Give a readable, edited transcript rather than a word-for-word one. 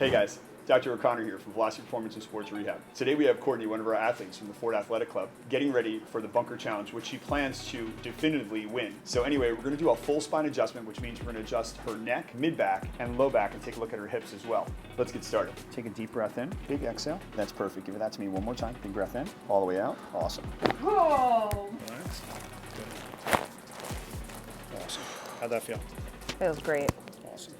Hey guys, Dr. O'Connor here from Velocity Performance and Sports Rehab. Today we have Courtney, one of our athletes from the Ford Athletic Club, getting ready for the bunker challenge, which she plans to definitively win. So anyway, we're going to do a full spine adjustment, which means we're going to adjust her neck, mid-back, and low back, and take a look at her hips as well. Let's get started. Take a deep breath in, big exhale. That's perfect. Give that to me one more time. Big breath in, all the way out. Awesome. Whoa! Nice. Good. Awesome. How'd that feel? Feels great. Awesome.